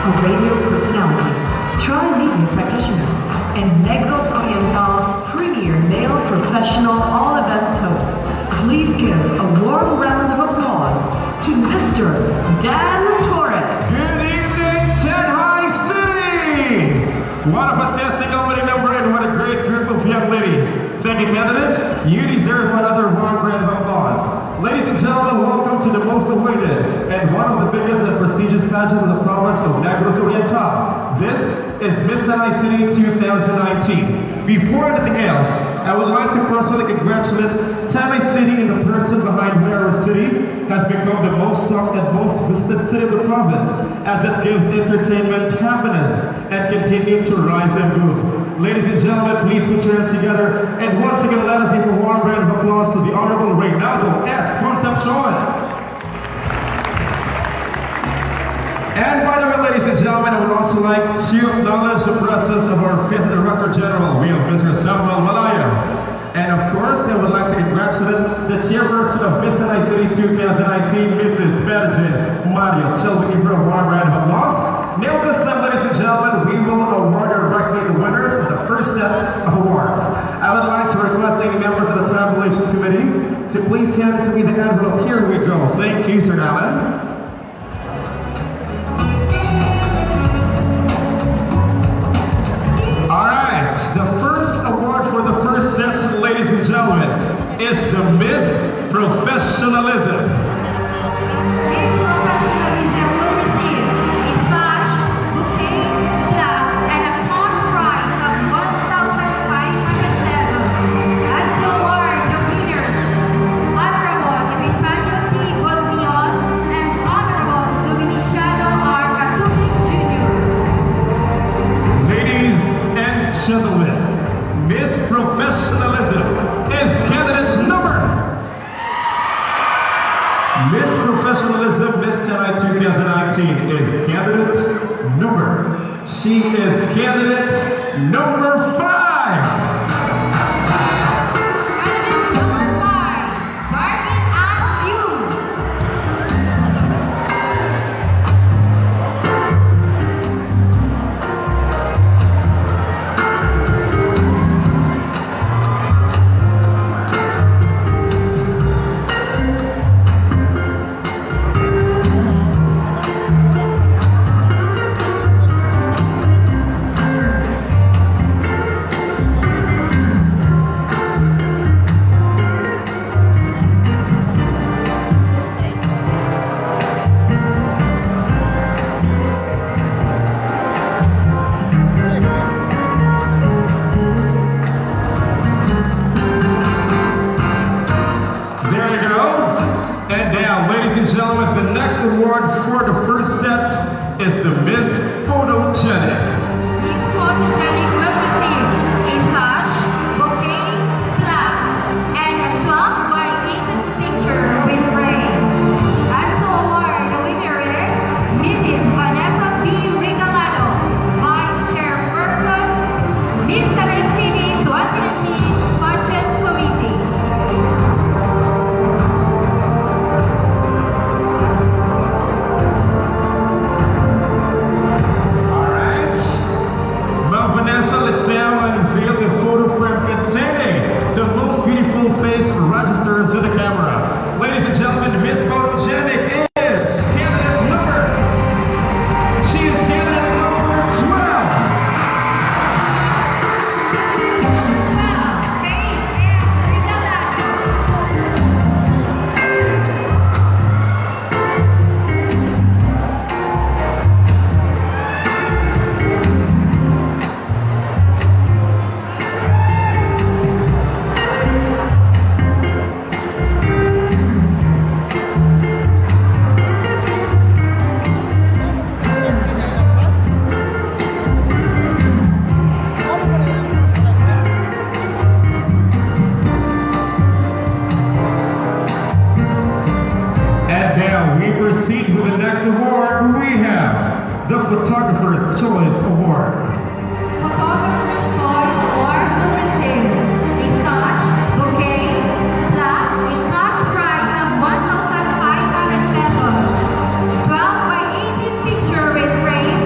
a radio personality, tri-media practitioner, and Negros Oriental's premier male professional all-events host. Please give a warm round of applause to Mr. Dan Torres. Good evening, Tanjay City! What a fantastic opening number and what a great group of young ladies. Thank you, candidates. You deserve another warm round of applause. Ladies and gentlemen, welcome to the most awaited and one of the biggest and prestigious pageants of the province of Negros Oriental. This is Miss Tanjay City 2019. Before anything else, I would like to personally congratulate Tanjay City in the person behind where our city has become the most talked and most visited city of the province, as it gives entertainment, happiness, and continue to rise and boom. Ladies and gentlemen, please put your hands together, and once again, let us give a warm round of applause to the Honorable Reynaldo S. Concepcion. And by the way, ladies and gentlemen, I would also like to acknowledge the presence of our fifth Director General, we have Mr. Samuel Malaya. And of course, I would like to congratulate the chairperson of Miss Tanjay City 2019, Mrs. Virgin Mario. Shall we give her a warm round of applause? Now this time, ladies and gentlemen, we will award directly the winners of the first set of awards. I would like to request any members of the Tabulation Committee to please hand to me the envelope. Here we go. Thank you, Sir Alan. Alright, the first award for the first set, ladies and gentlemen, is the Miss Professionalism. Miss Professionalism will receive a sash, bouquet, plaque, and a cash prize of 1,500 pesos. And to award the winner, Honorable Epifanio T. Bosnion and Honorable Dominiciano R. Catutic Jr. Ladies and gentlemen, Miss Professionalism is candidate number. Miss Professionalism, Miss Tanjay 2019 is candidate number. She is candidate number 5. Candidate number 5, Bargain and You. Gentlemen, the next award for the first set is the Miss Photogenic. Miss Photogenic will receive a sash, bouquet, plaque, and a 12 by 18 picture with frame. And to award the winner is Mrs. Vanessa B. Regalado, Vice Chairperson, Miss Tanjay City 2019 Pageant Committee. Registers to the camera. Ladies and gentlemen, Miss Photogenic is candidate number. She is candidate number 12. Proceed with the next award. We have the Photographer's Choice Award. Photographer's Choice Award will receive a sash, bouquet, plaque, a cash prize of 1,500 pesos, 12 by 18 picture with frame,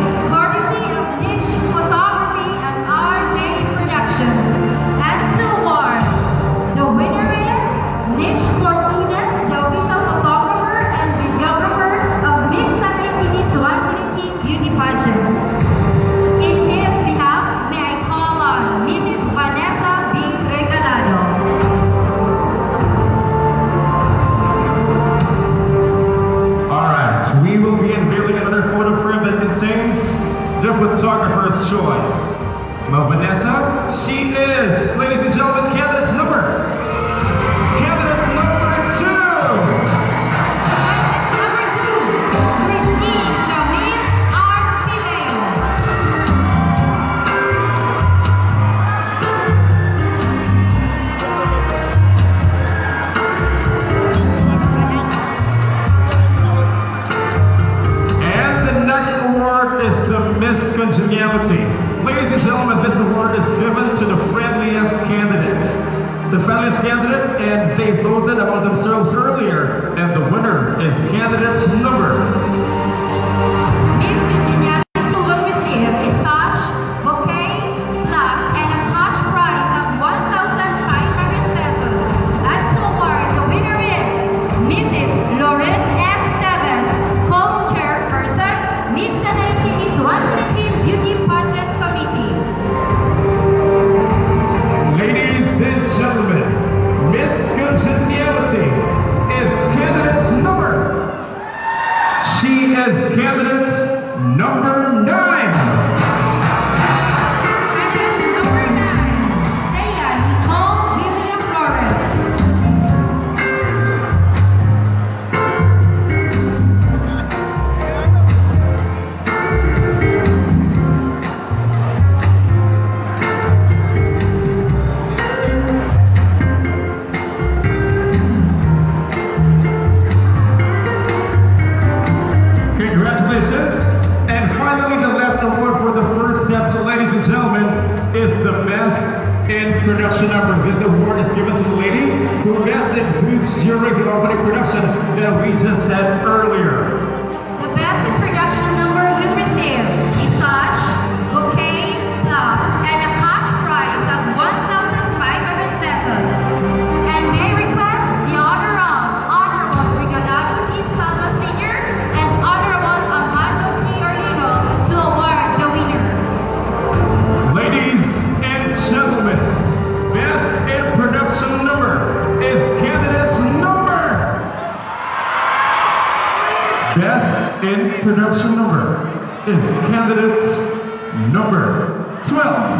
pageant. In his behalf, may I call on Mrs. Vanessa B. Regalado. Alright, we will be unveiling another photo frame that contains the photographer's choice. Now Vanessa, she is, ladies and gentlemen, candidate number 2. Number 2, Christine Jamil R. Pileo. And the next award is the Miss Congeniality. Ladies and gentlemen, this award is given to the friendliest candidates. The friendliest candidate, and they voted among themselves earlier, and the winner is candidate number. Miss Congeniality will receive a sash, bouquet, plaque, and a cash prize of 1,500 pesos. And to award, the winner is Mrs. Lauren S. Teves, co-chairperson, Miss Tanay City 2019 Beauty Pageant Committee. Ladies and gentlemen, Miss Congeniality is candidate number. She is candidate number 9. Candidate number 9, Thea Nicole William Flores. Congratulations. And finally, the last award for the first step, so ladies and gentlemen, is the Best in Production number. This award is given to the lady who best exudes during the opening production that we just said earlier. The best in production number will receive a sash, bouquet, plaque, and a cash prize of 1,500 pesos. And may I request the honor of Honorable Regalado E. Salva Sr. and Honorable Amado T. Orlino to award the winner. Ladies and gentlemen, Best in Production number is candidate number. Best in Production number is candidate number 12.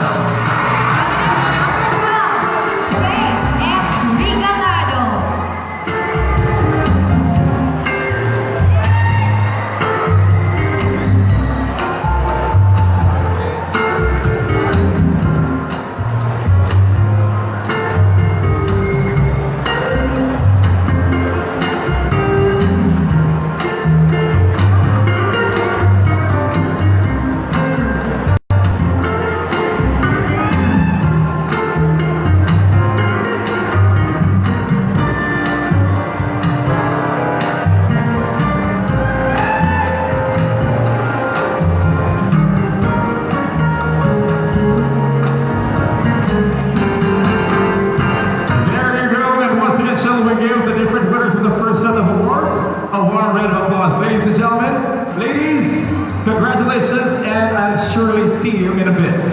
Congratulations, and I'll surely see you in a bit.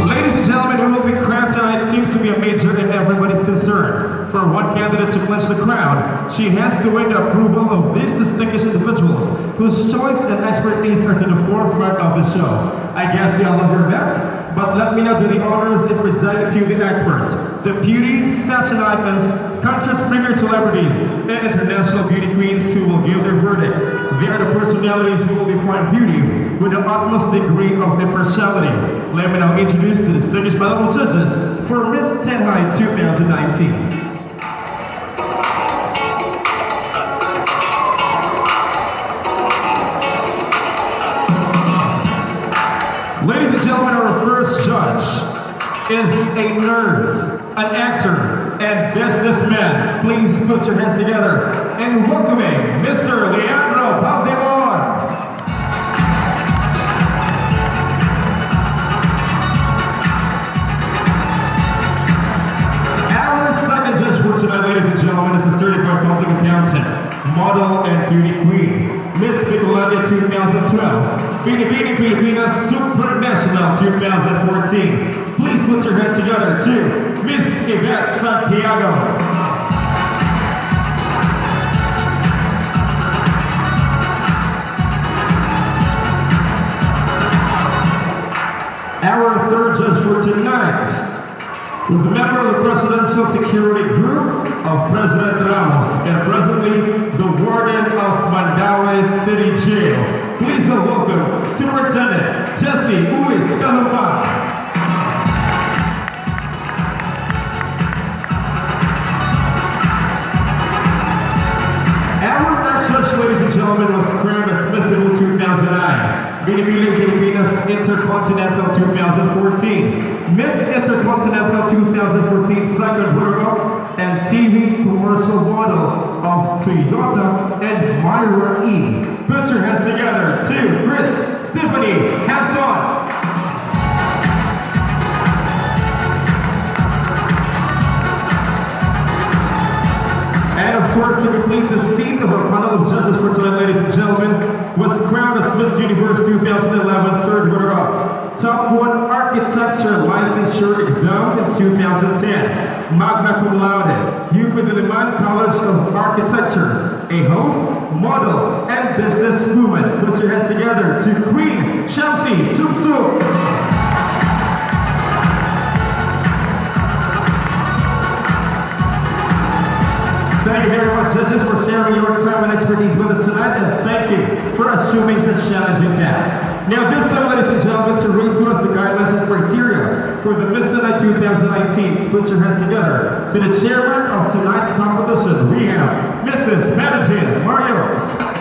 Ladies and gentlemen, who will be crowned tonight seems to be a major in everybody's concern. For one candidate to clinch the crown, she has to win the approval of these distinguished individuals whose choice and expertise are to the forefront of the show. I guess you all love your bets, but let me now do the honors in presenting to you the experts, the beauty, fashion icons, country's premier celebrities, and international beauty queens who will give their verdict. They are the personalities who will define beauty with the utmost degree of impartiality. Let me now introduce the distinguished panel of judges for Miss Tanjay 2019. Ladies and gentlemen, our first judge is a nurse, an actor, and businessman. Please put your hands together in welcoming Mr. Leandro Valdemar. Our second judge for tonight, ladies and gentlemen, is a certified public accountant, model, and beauty queen, Miss 2012, Bini Pilipinas Supernational 2014. Please put your hands together to Miss Yvette Santiago. Our third judge for tonight was a member of the Presidential Security Group of President Ramos and presently the Warden of Mandaue City Jail. Please welcome Superintendent Jesse Uis Calumba. Our next judge, ladies and gentlemen, was crowned as Miss Cebu 2009. Binibiling Pilipinas Intercontinental 2014, Miss Intercontinental 2014 second runner-up, and TV commercial model of Toyota and Myra E. Put your hands together to Chris Stephanie Hanson. And of course, to complete the seat of our panel of judges for tonight, ladies and gentlemen, was crowned as Miss Universe 2011 third runner-up. Top 1 Architecture Licensure Exam in 2010. Magna Cum Laude, Hugo de Liman College of Architecture. A host, model, and businesswoman. Put your hands together to Queen Chelsea Supsu. Thank you very much, judges, for sharing your time and expertise with us tonight, and thank you for assuming the challenging task. Now, this time, ladies and gentlemen, to read to us the guidelines and criteria for the Miss Night 2019, put your hands together. To the chairman of tonight's competition, we have Mrs. Tanjay Mario.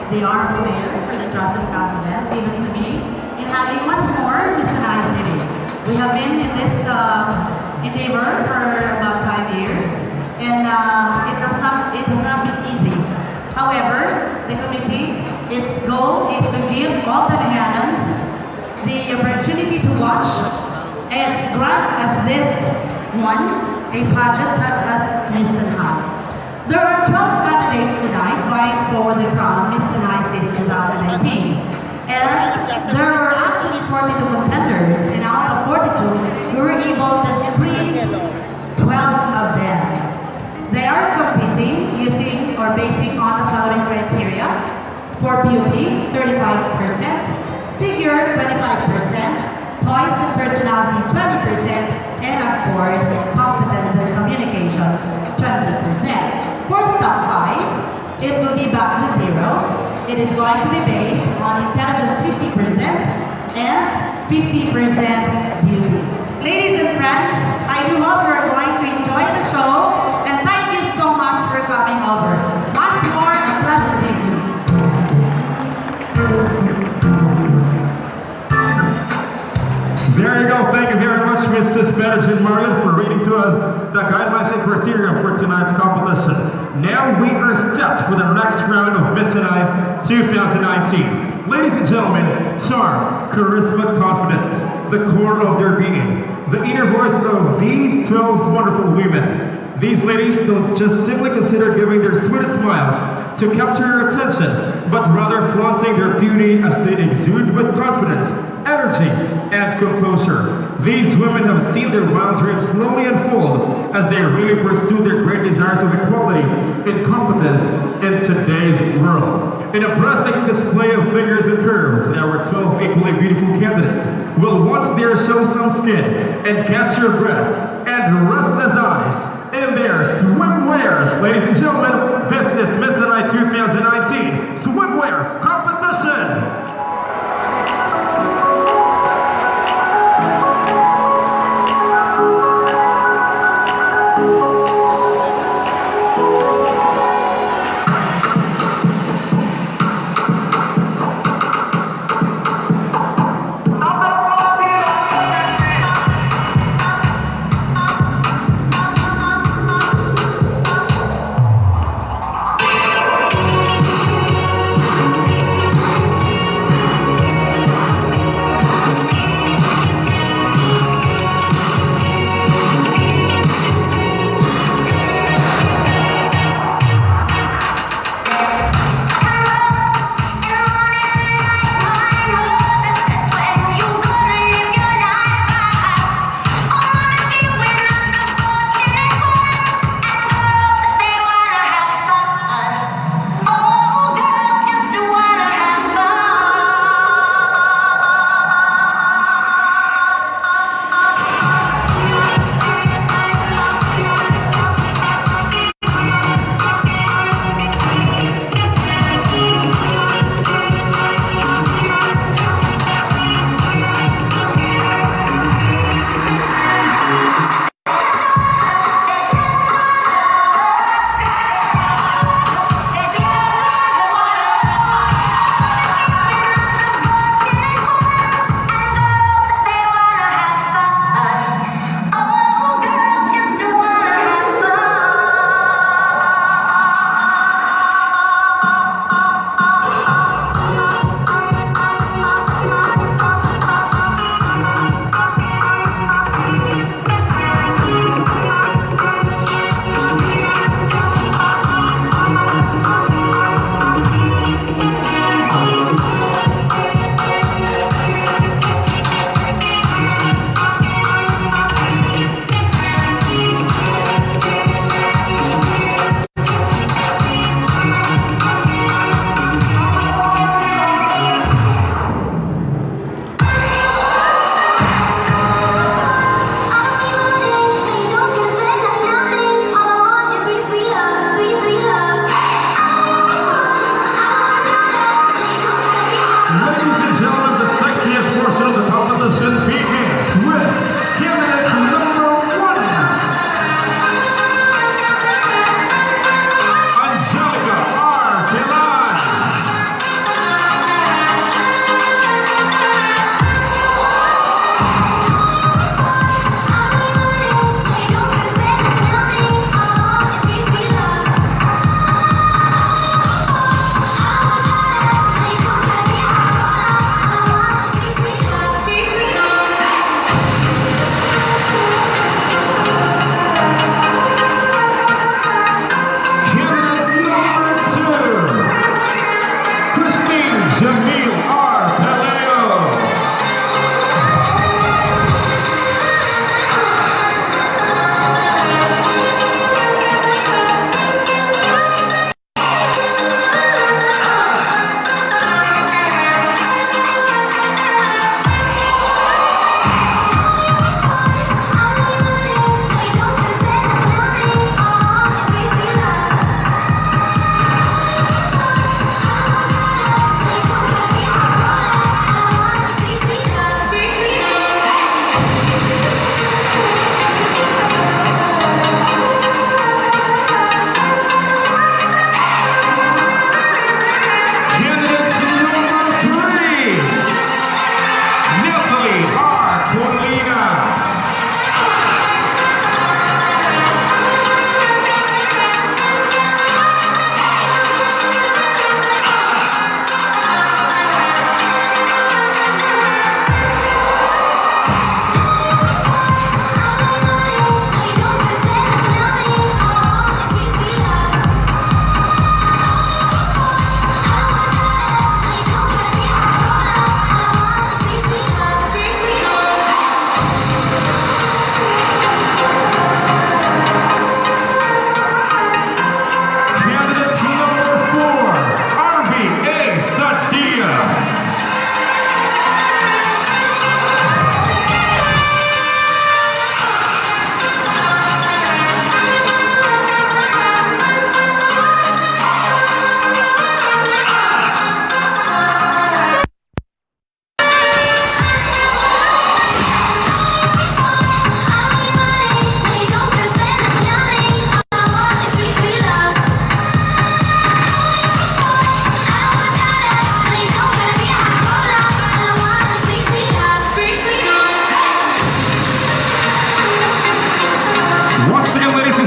The Honorable Mayor for the trust and confidence given to me in having once more Miss Tanay City. We have been in this endeavor for about 5 years, and it has not been easy. However, the committee, its goal is to give all Tanayans the opportunity to watch as grand as this one, a pageant such as Miss Tanay. There are 12 candidates tonight vying for the crown Miss Tanay City 2019. And there are actually 42 contenders, and out of 42, we were able to screen 12 of them. They are competing using or basing on the following criteria. For beauty, 35%, figure, 25%, points and personality, 20%, and of course, competence and communication, 20%. For the top 5, it will be back to 0. It is going to be based on intelligence 50% and 50% beauty. Ladies and friends, I do hope you are going to enjoy the show, and thank you so much for coming over. Once more, a pleasant evening. There you go. Thank you very much, Mrs. Tanjay Mario, for reading to us the guidelines and criteria for tonight's competition. Now we are set for the next round of Miss Tanay 2019. Ladies and gentlemen, charm, charisma, confidence, the core of their being, the inner voice of these 12 wonderful women. These ladies don't just simply consider giving their sweetest smiles to capture your attention, but rather flaunting their beauty as they exude with confidence, energy, and composure. These women have seen their wild dreams slowly unfold as they really pursue their great desires of equality and competence in today's world. In a breathtaking display of figures and curves, our 12 equally beautiful candidates will once there show some skin and catch your breath and restless eyes in their swimwears. Ladies and gentlemen, this is Miss Tanay 2019 Swimwear Competition.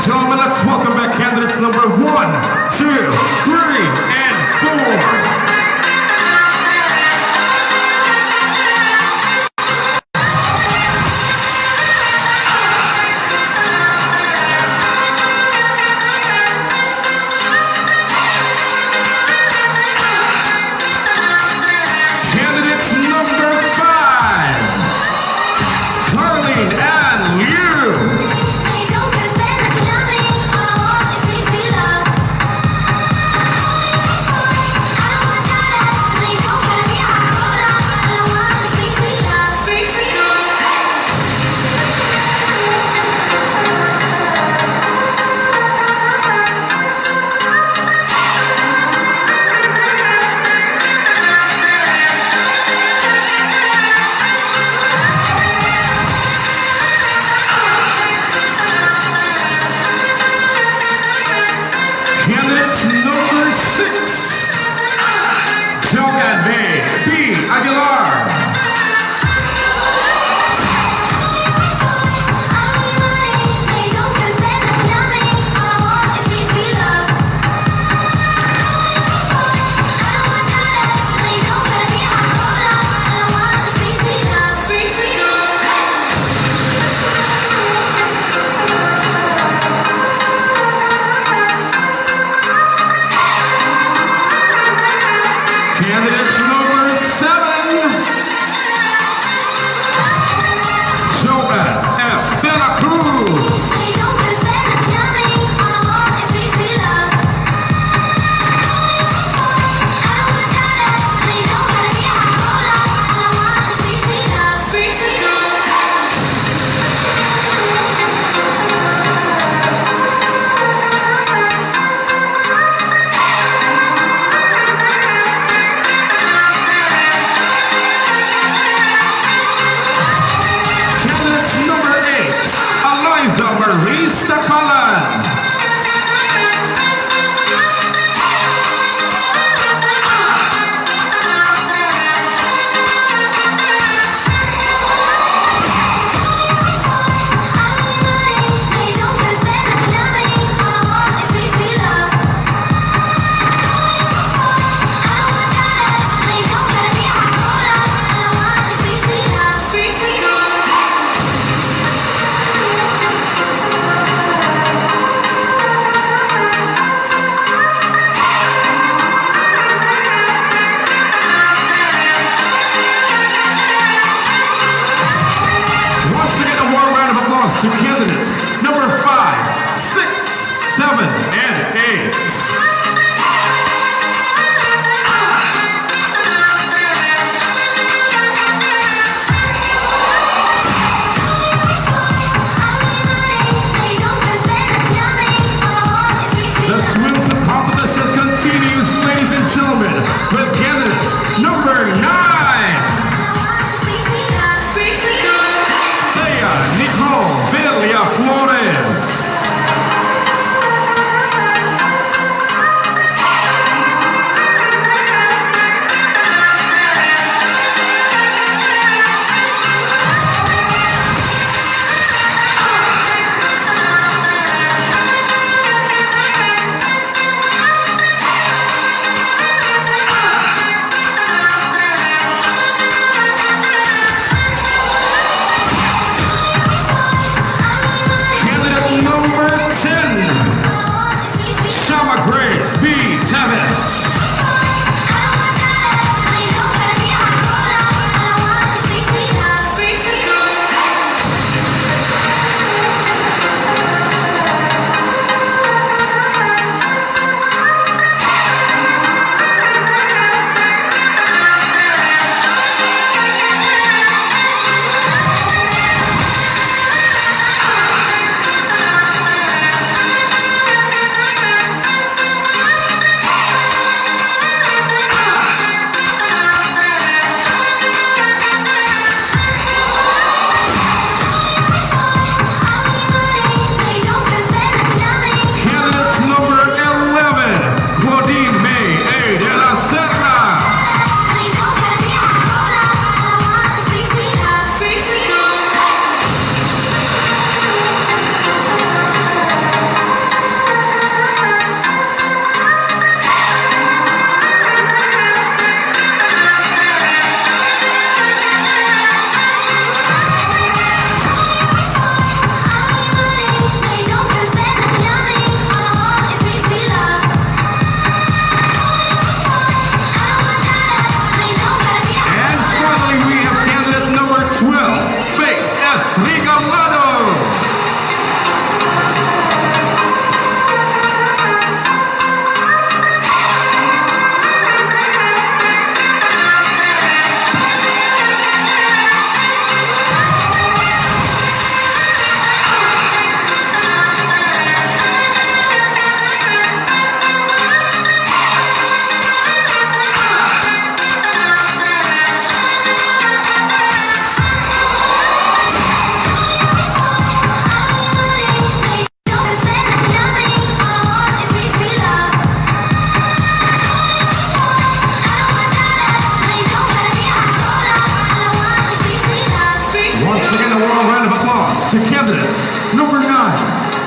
and gentlemen, let's welcome back candidates number 1, 2, 3, and 4.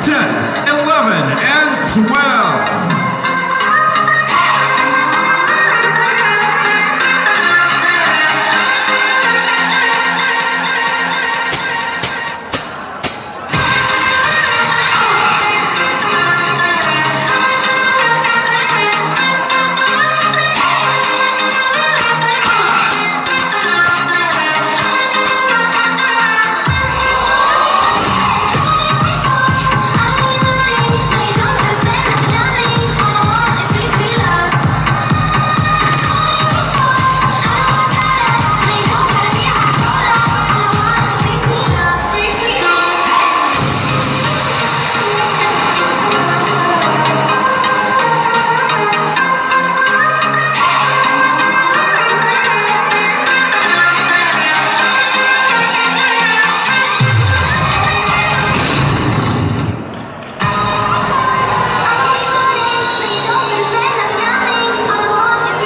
10, 11, and 12.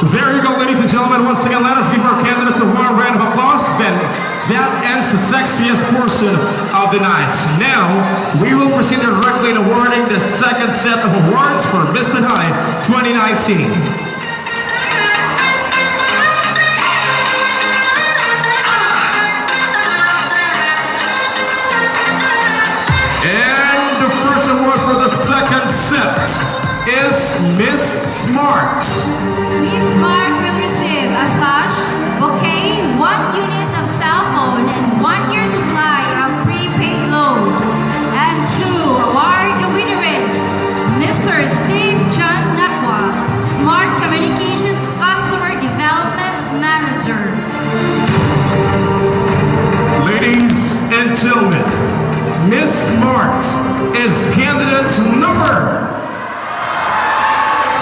There you go, ladies and gentlemen. Once again, let us give our candidates a warm round of applause. Then that ends the sexiest portion of the night. Now, we will proceed directly in awarding the second set of awards for Miss Tanjay 2019. And the first award for the second set is Miss Smart. Miss Smart will receive a sash, bouquet, 1 unit of cell phone, and 1 year supply of prepaid load. And to award the winner is Mr. Steve John Nakwa, Smart Communications Customer Development Manager. Ladies and gentlemen, Miss Smart is candidate number.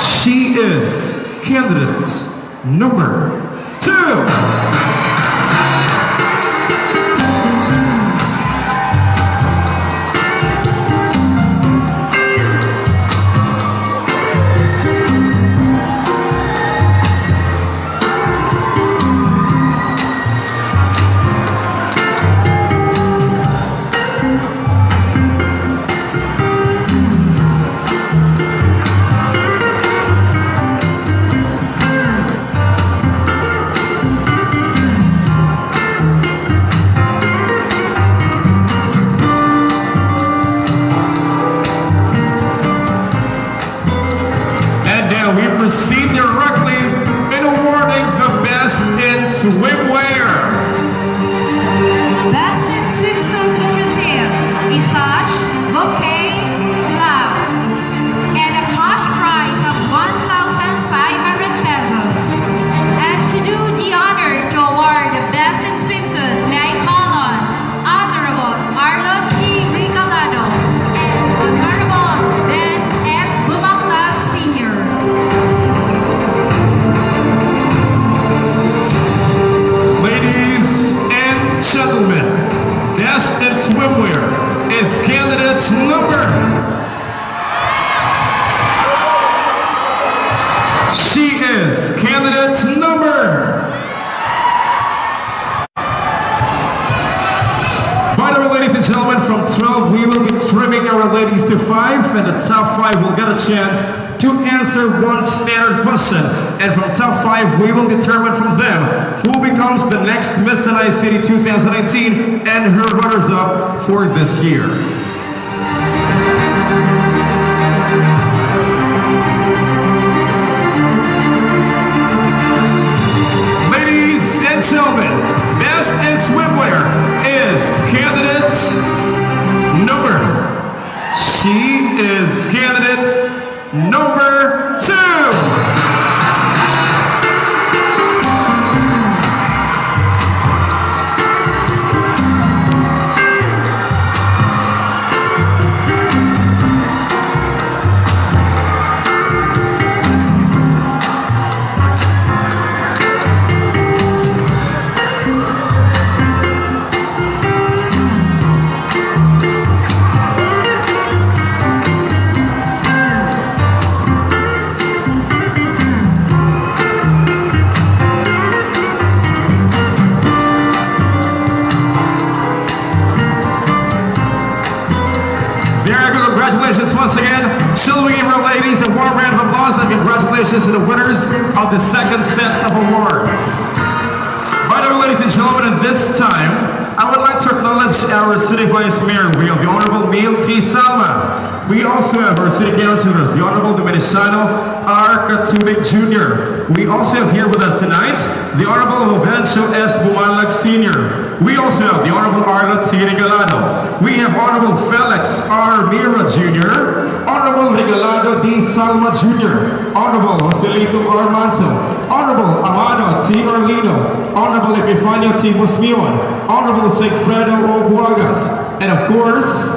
She is candidate number 2. We proceed directly in awarding the best in swimwear. Best in swimsuit will receive a sash, bouquet, glove, and a cash prize of 1,500 pesos. And to do the honor to award the best in swimsuit, may I call on Honorable Marlon T. Regalado and Honorable Ben S. Bumaclan Sr. Ladies and gentlemen, best in swimwear is candidate number. She is candidate number. By the way, ladies and gentlemen, from 12 we will be trimming our ladies to 5, and the top 5 will get a chance to answer one standard question. And from top 5 we will determine from them who becomes the next Miss Tanjay City 2019 and her runners-up for this year. Ladies and gentlemen, best in swimwear is candidate number. She is candidate number 2. Congratulations once again. Shall we give our ladies a warm round of applause and congratulations to the winners of the second set of awards. By the way, ladies and gentlemen, at this time, I would like to acknowledge our City Vice Mayor. We have the Honorable Neil T. Salma. We also have our City Councilors, the Honorable Dominicano R. Katulik Jr. We also have here with us tonight the Honorable Jovencio S. Bumalag Sr. We also have the Honorable Arla T. Regalado. We have Honorable Felix R. Mira Jr., Honorable Regalado D. Salma Jr., Honorable Joselito R. Manso, Honorable Amado T. Orlino, Honorable Epifanio T. Musmion, Honorable Sigfredo O. Buagas, and of course,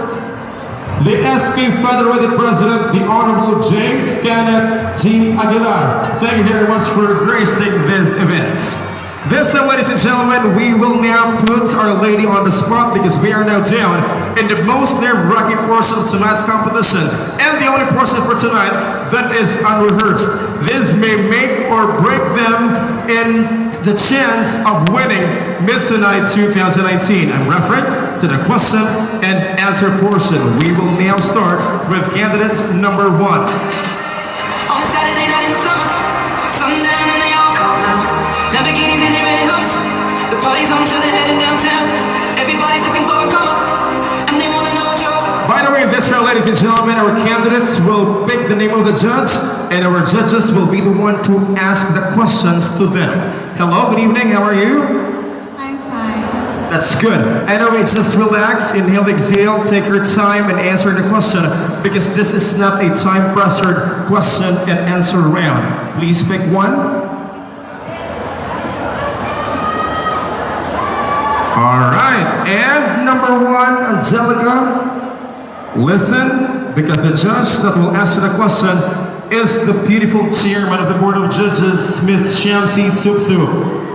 the SP Federated President, the Honorable James Kenneth G. Aguilar. Thank you very much for gracing this event. This time, ladies and gentlemen, we will now put Our Lady on the spot because we are now down in the most nerve-wracking portion of tonight's competition and the only portion for tonight that is unrehearsed. This may make or break them in the chance of winning Miss Tonight 2019. I'm referring to the question and answer portion. We will now start with candidate number 1. On a Saturday night in the summer, sundown and they all come out. Lamborghinis and their red hoods. The party's on, so they're heading downtown. Everybody's looking for a come up, and they wanna know what you're about. By the way, this round, ladies and gentlemen, our candidates will pick the name of the judge, and our judges will be the one to ask the questions to them. Hello, good evening, how are you? I'm fine. That's good. Anyway, just relax, inhale, exhale, take your time and answer the question because this is not a time-pressured question and answer round. Please pick one. All right, and number 1, Angelica, listen, because the judge that will answer the question is the beautiful chairman of the Board of Judges, Miss Shamsi Supsu.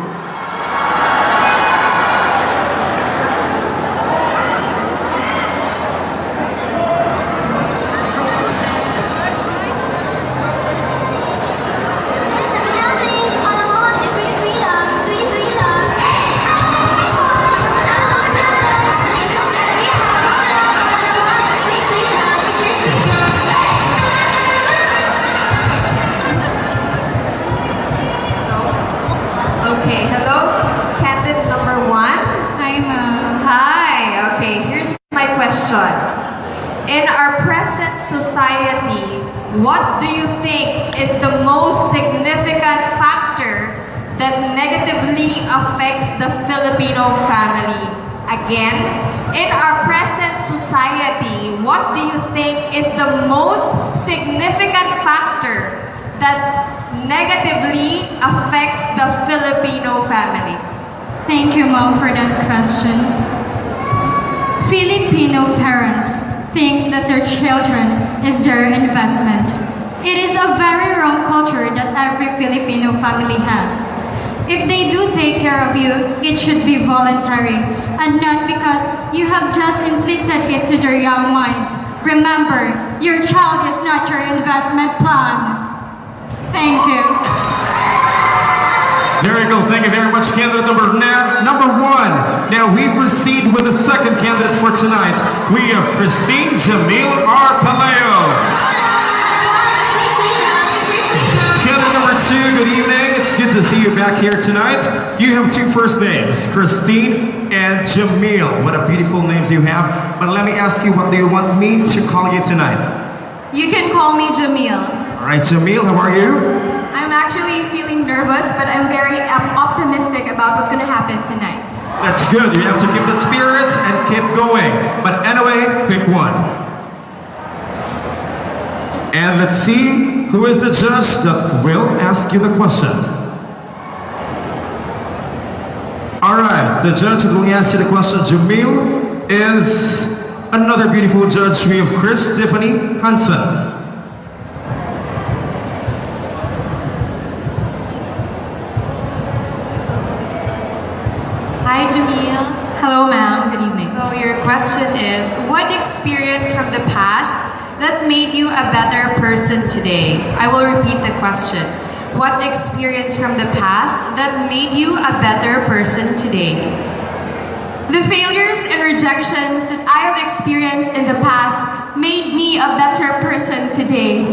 Okay, hello, candidate number 1. Hi, ma'am. Hi, okay, here's my question. In our present society, what do you think is the most significant factor that negatively affects the Filipino family? Again, in our present society, what do you think is the most significant factor that negatively affects the Filipino family? Thank you, Mom, for that question. Filipino parents think that their children is their investment. It is a very wrong culture that every Filipino family has. If they do take care of you, it should be voluntary and not because you have just inflicted it to their young minds. Remember, your child is not your investment plan. Thank you. There you go. Thank you very much, candidate number 1. Now we proceed with the second candidate for tonight. We have Christine Jamil Arpaleo. Candidate number 2, good evening. It's good to see you back here tonight. You have 2 first names, Christine and Jamil. What a beautiful names you have. But let me ask you, what do you want me to call you tonight? You can call me Jamil. All right, Jamil, how are you? I'm actually feeling nervous, but I'm very optimistic about what's going to happen tonight. That's good. You have to keep the spirit and keep going. But anyway, pick one. And let's see who is the judge that will ask you the question. All right, the judge that will ask you the question, Jamil, is another beautiful judge. We have Chris Tiffany Hansen. Hi, Jamil. Hello, ma'am. Good evening. So your question is, what experience from the past that made you a better person today? I will repeat the question. What experience from the past that made you a better person today? The failures and rejections that I have experienced in the past made me a today.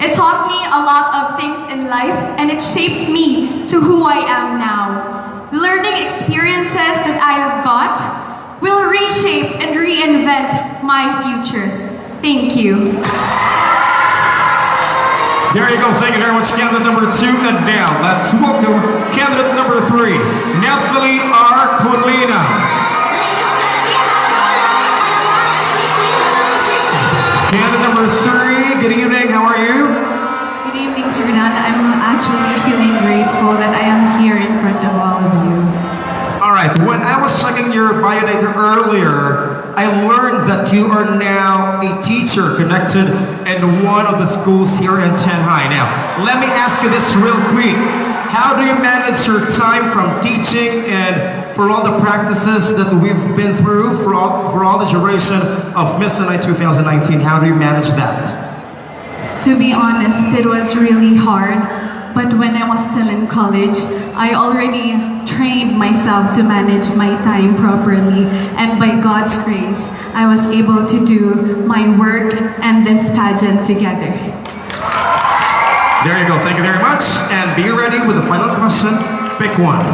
It taught me a lot of things in life and it shaped me to who I am now. The learning experiences that I have got will reshape and reinvent my future. Thank you. There you go. Thank you very much, candidate number 2. And now, let's welcome candidate number 3, Nathalie R. Colina. Candidate number 3, good evening. How are you? Good evening, Sir Dan. I'm actually feeling grateful that I am here in front of all of you. All right. When I was checking your biodata earlier, I learned that you are now a teacher connected in one of the schools here in Tanjay. Now, let me ask you this real quick. How do you manage your time from teaching and for all the practices that we've been through for all the duration of Miss Tanjay 2019? How do you manage that? To be honest, it was really hard. But when I was still in college, I already trained myself to manage my time properly. And by God's grace, I was able to do my work and this pageant together. There you go. Thank you very much. And be ready with the final question. Pick one.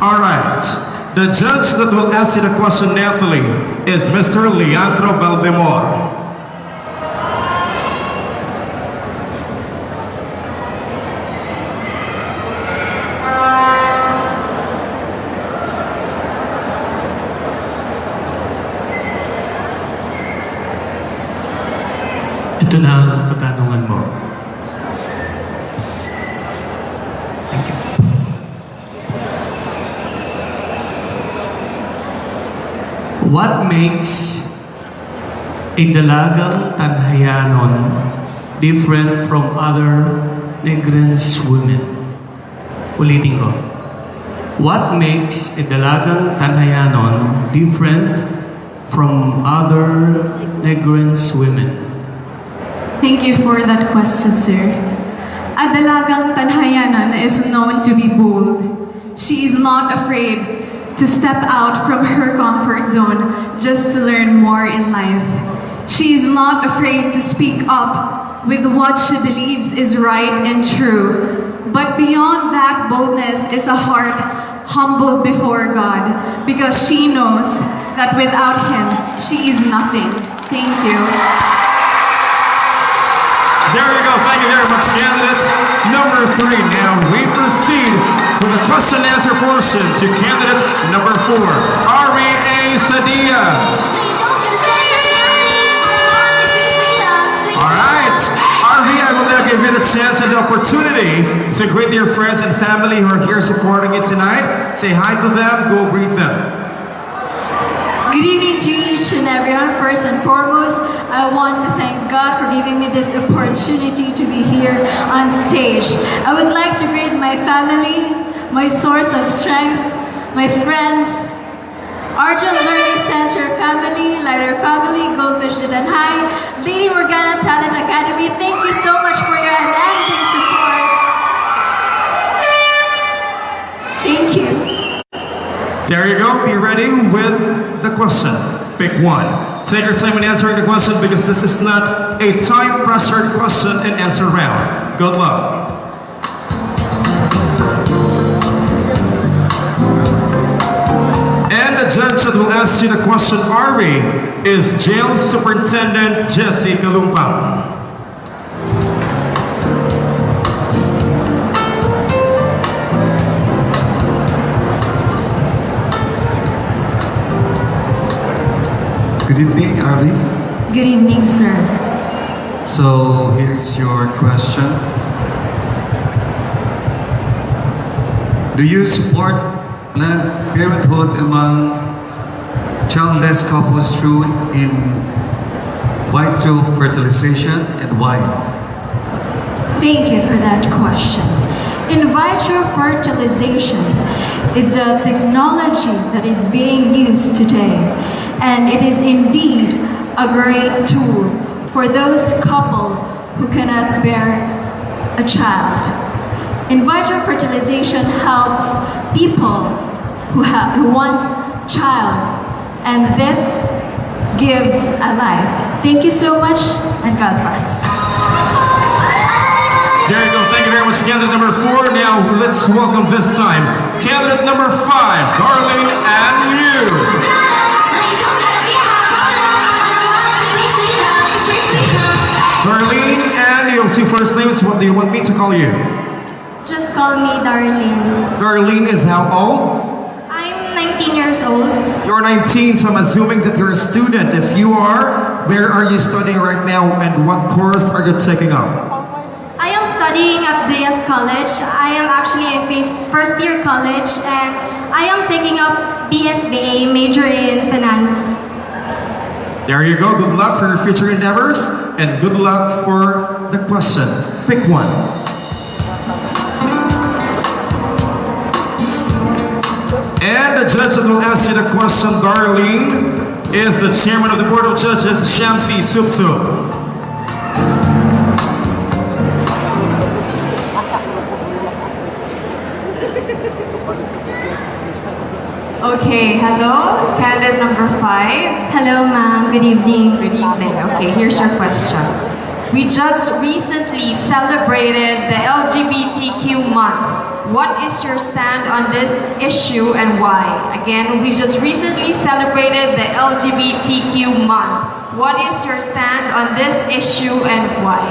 All right. The judge that will ask you the question, Nathalie, is Mr. Leandro Valdemor. Ito na ang katanungan mo. Thank you. What makes a dalagang Tanhayanon different from other Negrens women? Ulitin ko. What makes a dalagang Tanhayanon different from other Negrens women? Thank you for that question, sir. A dalagang Tanhayanan is known to be bold. She is not afraid to step out from her comfort zone just to learn more in life. She is not afraid to speak up with what she believes is right and true. But beyond that boldness is a heart humble before God because she knows that without Him, she is nothing. Thank you. There you go. Thank you very much, candidate number 3. Now we proceed with the question and answer portion to candidate number 4, Ari A. Sadia. All right. Ari, I will now give you the chance and the opportunity to greet your friends and family who are here supporting you tonight. Say hi to them. Go greet them. Good evening to each and everyone. First and foremost, I want to thank God for giving me this opportunity to be here on stage. I would like to greet my family, my source of strength, my friends, Arjun Learning Center family, Lighter family, Goldfish Tanjay, Lady Morgana Talent Academy. Thank you so much for your unending support. Thank you. There you go. Be ready with the question. Pick one. Take your time in answering the question because this is not a time pressured question and answer round. Good luck. And the judge that will ask you the question, Ari, is Jail Superintendent Jesse Kalumpang. Good evening, Ari. Good evening, sir. So here is your question. Do you support Planned Parenthood among childless couples through in vitro fertilization and why? Thank you for that question. In vitro fertilization is the technology that is being used today, and it is indeed a great tool for those couple who cannot bear a child. In vitro fertilization helps people who wants child, and this gives a life. Thank you so much, and God bless. There you go. Thank you very much, candidate number 4. Now let's welcome this time candidate number 5, Darlene and Liu. Darlene, and you have 2 first names. What do you want me to call you? Just call me Darlene. Darlene is how old? I'm 19 years old. You're 19, so I'm assuming that you're a student. If you are, where are you studying right now, and what course are you taking up? I am studying at DS College. I am actually a first year college, and I am taking up BSBA, major in finance. There you go. Good luck for your future endeavors, and good luck for the question. Pick one. And the judge that will ask you the question, Darlene, is the chairman of the Board of Judges, Shamsi Supsup. Okay, hello, candidate number 5. Hello, ma'am. Good evening. Good evening. Okay, here's your question. We just recently celebrated the LGBTQ month. What is your stand on this issue and why? Again, we just recently celebrated the LGBTQ month. What is your stand on this issue and why?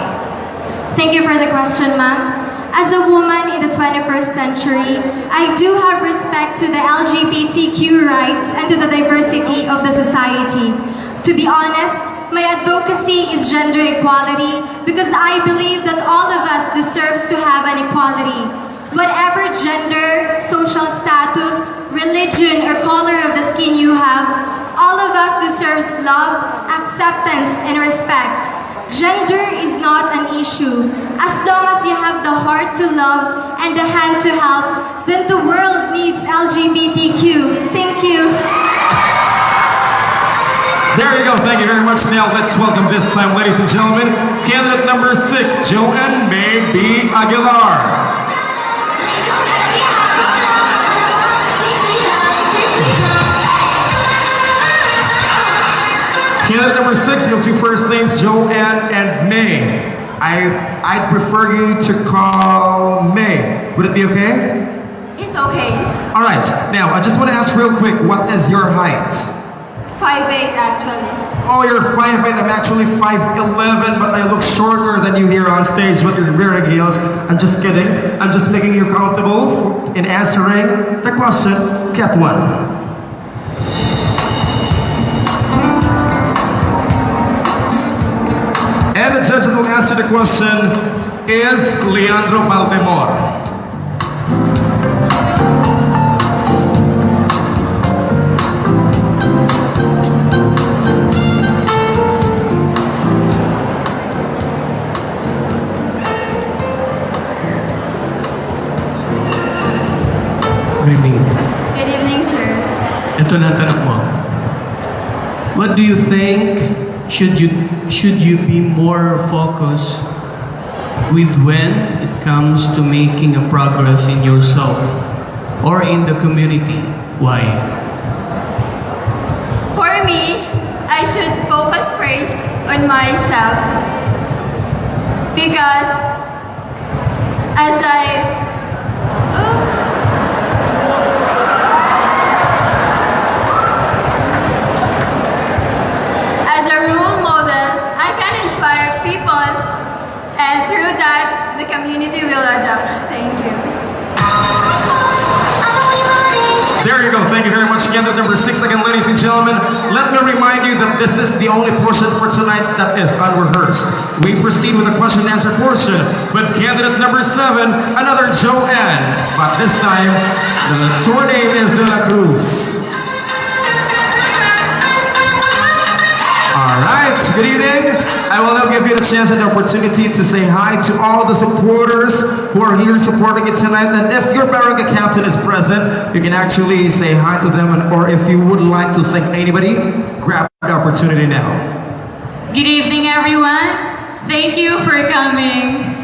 Thank you for the question, ma'am. As a woman in the 21st century, I do have respect to the LGBTQ rights and to the diversity of the society. To be honest, my advocacy is gender equality because I believe that all of us deserves to have an equality. Whatever gender, social status, religion, or color of the skin you have, all of us deserves love, acceptance, and respect. Gender is not an issue. As long as you have the heart to love and the hand to help, then the world needs LGBTQ. Thank you. There you go. Thank you very much. Now let's welcome this time, ladies and gentlemen, candidate number 6, Joanne May B. Aguilar. Candidate number 6, you have 2 first names, Joanne and May. I'd prefer you to call May. Would it be okay? It's okay. All right. Now, I just want to ask real quick, what is your height? 5'8" actually. Oh, you're 5'8". I'm actually 5'11", but I look shorter than you here on stage with your wearing heels. I'm just kidding. I'm just making you comfortable in answering the question. Cat 1. And the judge that will answer the question is Leandro Valdemor. Good evening. Good evening, sir. Ito na ang tanong mo. What do you think should you be more focused with when it comes to making a progress in yourself or in the community? Why? For me, I should focus first on myself because as a role model, I can inspire people, and through that, the community will adapt. Thank you. There you go. Thank you very much. Candidate number 6 again, ladies and gentlemen. Let me remind you that this is the only portion for tonight that is unrehearsed. We proceed with the question and answer portion with candidate number 7, another Joanne. But this time, her name is De La Cruz. All right, good evening. I will now give you the chance and the opportunity to say hi to all the supporters who are here supporting you tonight. And if your barangay captain is present, you can actually say hi to them. Or if you would like to thank anybody, grab the opportunity now. Good evening, everyone. Thank you for coming.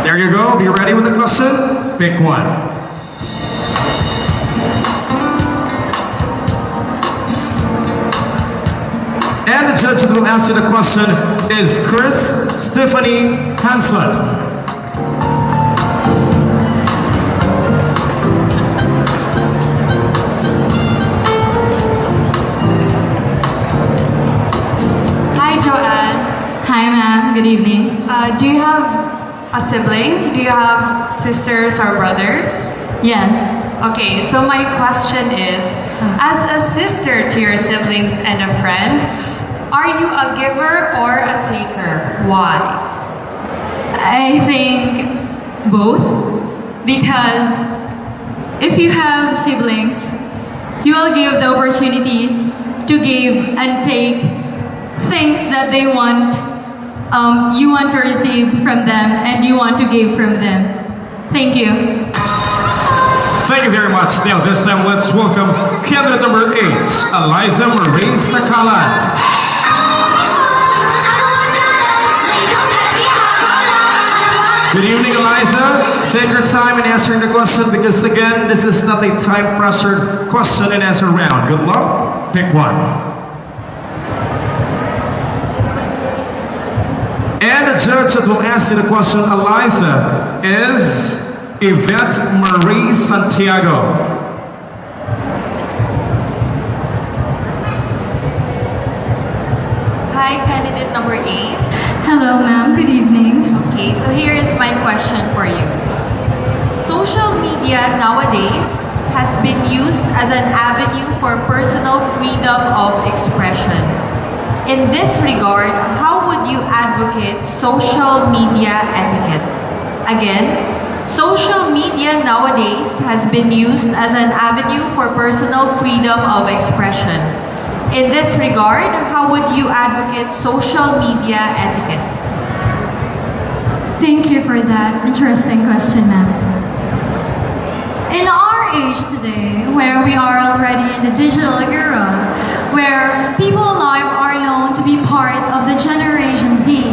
There you go. Be ready with the question. Pick one. And the judge that will answer the question is Chris Stephanie Hanson. Hi, Joanne. Hi, ma'am. Good evening. Do you have a sibling? Do you have sisters or brothers? Yes. Okay, so my question is, as a sister to your siblings and a friend, are you a giver or a taker? Why? I think both. Because if you have siblings, you will give the opportunities to give and take things that they want. You want to receive from them and you want to give from them. Thank you. Thank you very much. Now this time let's welcome candidate number 8, Eliza Marie Stakalan. Good evening, Eliza. Take your time in answering the question because again, this is not a time pressured question and answer round. Good luck. Pick one. And the judge that will answer the question, Eliza, is Yvette Marie Santiago. Hi, candidate number 8. Hello, ma'am. Good evening. Okay, so here is my question for you. Social media nowadays has been used as an avenue for personal freedom of expression. In this regard, how would you advocate social media etiquette? Again, social media nowadays has been used as an avenue for personal freedom of expression. In this regard, how would you advocate social media etiquette? Thank you for that interesting question, ma'am. In our age today, where we are already in the digital era, where people alive are known to be part of the Generation Z,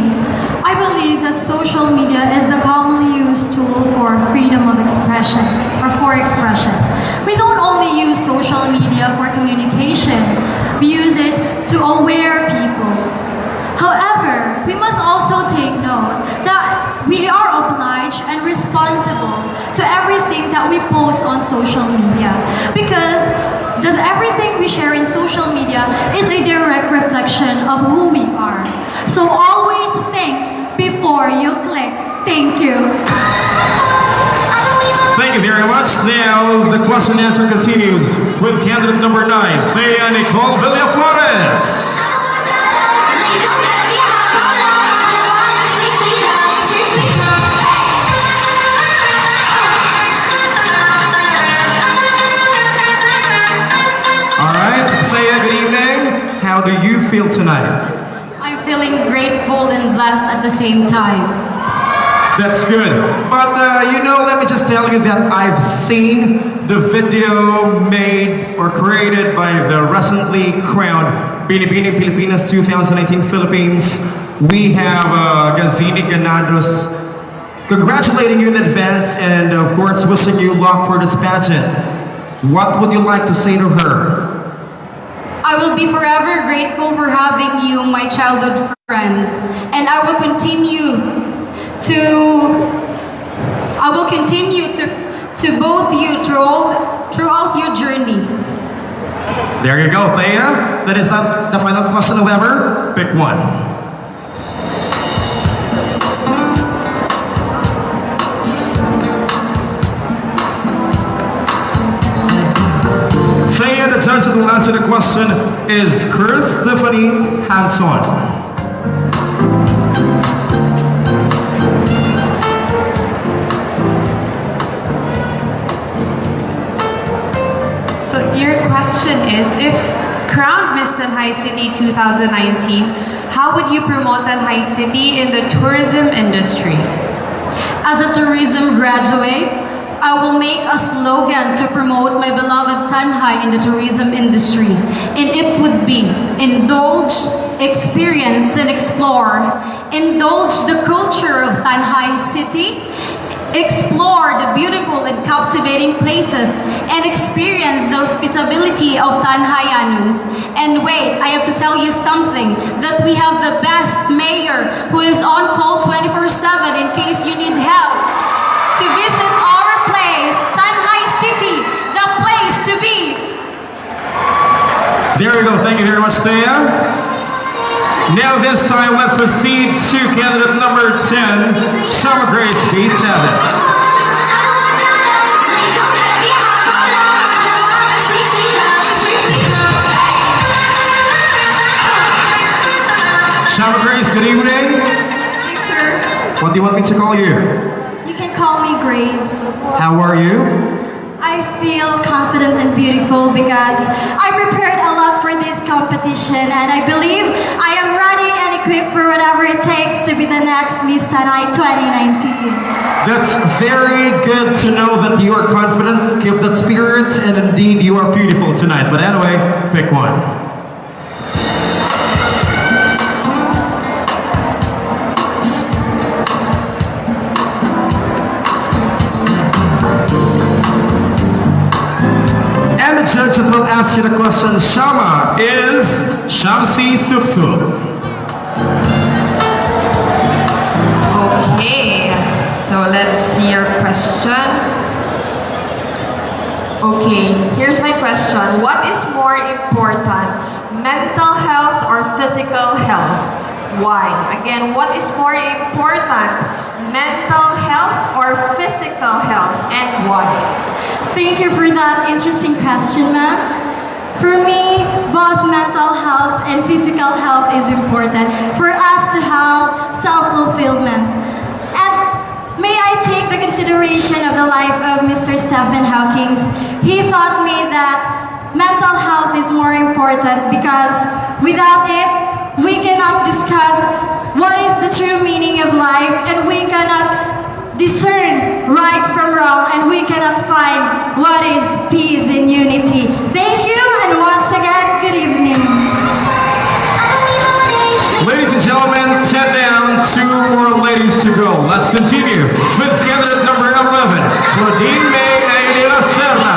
I believe that social media is the commonly used tool for freedom of expression, or for expression. We don't only use social media for communication, we use it to aware people. However, we must also take note that we are obliged and responsible to everything that we post on social media, because everything we share in social media is a direct reflection of who we are. So always think before you click. Thank you. Thank you very much. Now the question and answer continues with candidate number 9, Thea Nicole Villaflores. How do you feel tonight? I'm feeling grateful and blessed at the same time. That's good. But let me just tell you that I've seen the video made or created by the recently crowned Binibining Pilipinas 2019 Philippines. We have Gazini Ganados congratulating you in advance and of course wishing you luck for this pageant. What would you like to say to her? I will be forever grateful for having you, my childhood friend, and I will continue to both you throughout your journey. There you go, Thea. That is not the final question, however. Pick one. The judge that will answer the question is Chris Stephanie Hanson. So your question is, if crowned Miss Tanjay City 2019, how would you promote Tanjay City in the tourism industry? As a tourism graduate, I will make a slogan to promote my beloved Tanjay in the tourism industry, and it would be indulge, experience, and explore. Indulge the culture of Tanjay City explore the beautiful and captivating places, and experience the hospitality of Tanhayanons. And wait, I have to tell you something, that we have the best mayor who is on call 24/7 in case you need help to visit our place, Tanjay City, the place to be. There we go. Thank you very much, Thea. Now this time, let's proceed to candidate number 10, Summer Grace B. Chavez. Summer Grace, good evening. Yes, sir. What do you want me to call you? You can call me Grace. How are you? I feel confident and beautiful because I prepared a lot for this competition, and I believe I am ready and equipped for whatever it takes to be the next Miss Tanay 2019. That's very good to know that you are confident. Keep that spirit, and indeed you are beautiful tonight. But anyway, pick one. And the judges will ask you the question. Shama is Shamsi Supsup. Okay, so let's see your question. Okay, here's my question. What is more important, mental health or physical health? Why? Again, what is more important, mental health or physical health, and why? Thank you for that interesting question, ma'am. For me, both mental health and physical health is important for us to have self-fulfillment. And may I take the consideration of the life of Mr. Stephen Hawking. He taught me that mental health is more important because without it, we cannot discuss what is the true meaning of life, and we cannot discern right from wrong, and we cannot find what is peace and unity. Thank you, and once again, good evening. Ladies and gentlemen, 10 down, 2 more ladies to go. Let's continue with candidate number 11, Claudine May Aida Serna.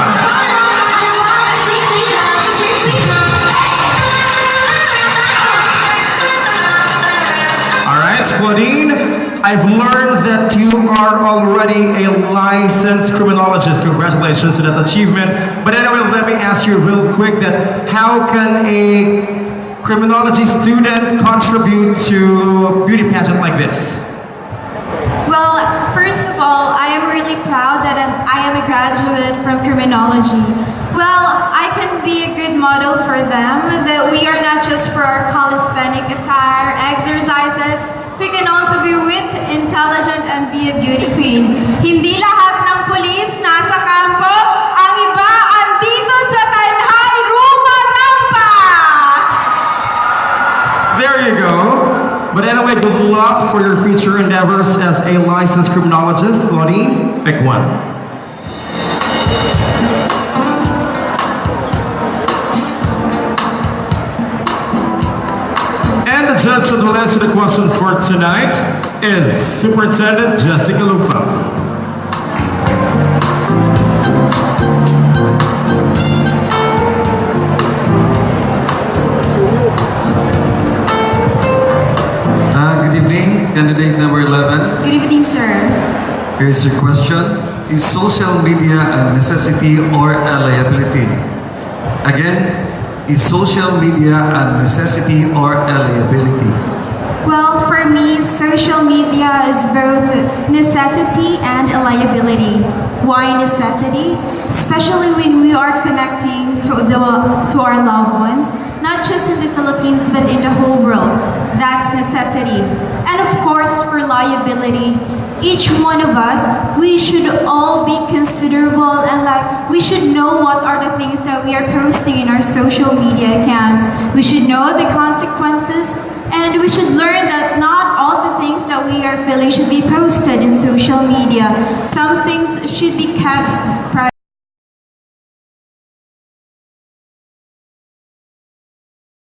All right, Claudine, I've learned that you are already a licensed criminologist. Congratulations to that achievement. But anyway, let me ask you real quick that how can a criminology student contribute to a beauty pageant like this? Well, first of all, I am really proud that I am a graduate from criminology. Well, I can be a good model for them, that we are not just for our calisthenic attire, exercises, we can also be wit, intelligent, and be a beauty queen. Hindi lahat ng pulis nasa kampo, ang iba andito sa Tanjay Rumanampa! There you go. But anyway, good luck for your future endeavors as a licensed criminologist. Claudine, pick one. And the judge that will answer the question for tonight is Superintendent Jessica Lupa. Good evening, candidate number 11. Good evening, sir. Here's your question. Is social media a necessity or a liability? Again, is social media a necessity or a liability? Well, for me, social media is both necessity and a liability. Why necessity? Especially when we are connecting to our loved ones, not just in the Philippines but in the whole world. That's necessity. And of course, for liability, each one of us, we should all be considerable, and we should know what are the things that we are posting in our social media accounts. We should know the consequences, and we should learn that not all the things that we are feeling should be posted in social media. Some things should be kept private.